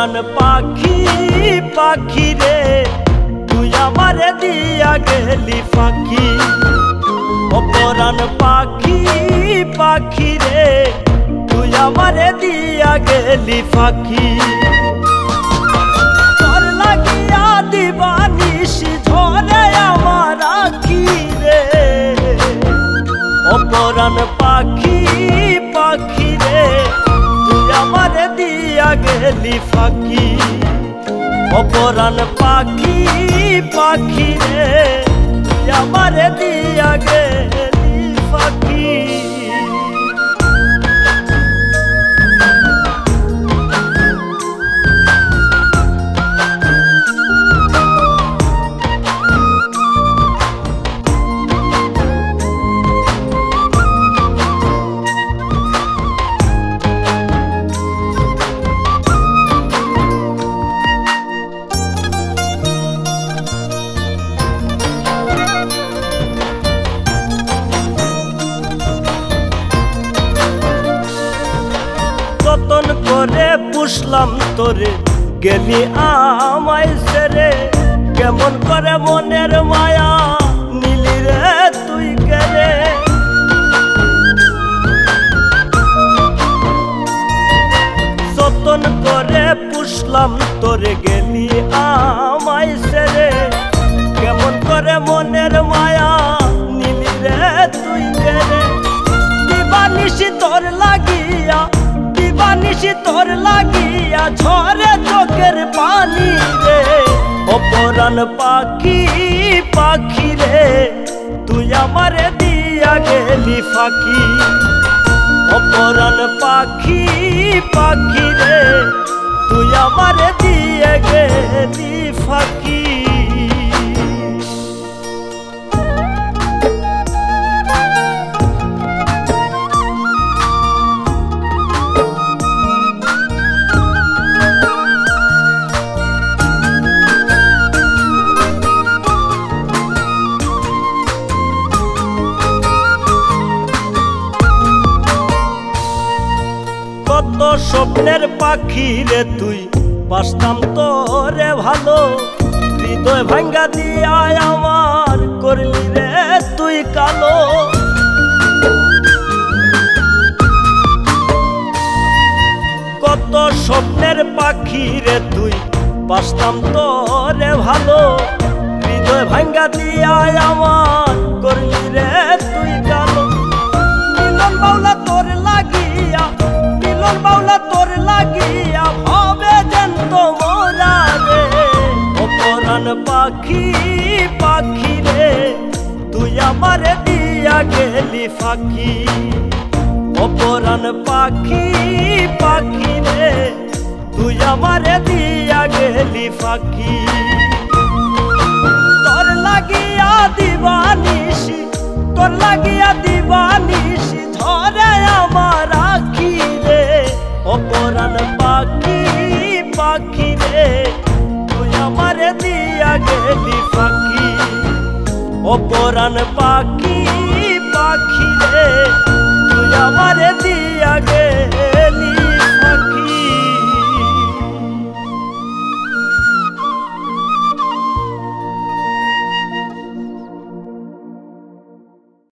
অপরাণ পাখি পাখি রে তুই আমারে দিয়া গেলি ফাঁকি। অপরাণ পাখি পাখি রে তুই আমারে দিয়া গেলি ফাঁকি। তোর লাগিয়া দিবানিশি ঝরে আমার আখি রে। অপরাণ পাখি পাখি রে তুই আমারে দিয়া গেলি ফাঁকি। অপরাণ পাখি পাখি রে তুই আমারে দিয়া গেলি ফাঁকি। যতন করে পুষলাম তোরে গেলি আমায় ছেড়ে। কেমন করে মনের মায়া নিলি রে তুই গেলে। যতন করে পুষলাম তোরে গেলি আমায় ছেড়ে। কেমন করে মনের মায়া নিলি রে তুই গেলে। দিবানিশি তোর লাগিয়া দিবানিশি তোর লাগিয়া ঝরে চোখের পানি রে। অপরাণ পাখি পাখি রে তুই আমারে দিয়া গেলি ফাঁকি। অপরাণ পাখি পাখি রে তুই আমারে দিয়া গেলি ফাঁকি। কত স্বপ্নের পাখি রে তুই বাসতাম তোরে ভালো। হৃদয় ভাঙ্গা দিয়া আমার করলি রে তুই কালো। কত স্বপ্নের পাখি রে তুই বাসতাম তোরে ভালো। হৃদয় ভাঙ্গা দিয়া আমার করলি রে তুই কালো। মিলন বাউলা তোর লাগিয়া মিলন বাউলা তোর লাগিয়া ভাবে জ্যান্ত মোরা রে। অপরাণ পাখি পাখি রে তুই আমারে দিয়া গেলি ফাঁকি। অপরাণ পাখি পাখি রে তুই আমারে দিয়া গেলি ফাঁকি। তোর লাগিয়া দিবানিশি তোর লাগিয়া দিবানিশি ঝরে আমার আখি রে। অপরাণ পাখি পাখি রে তুই আমারে দিয়া গেলি ফাঁকি। অপরাণ পাখি পাখি রে তুই আমারে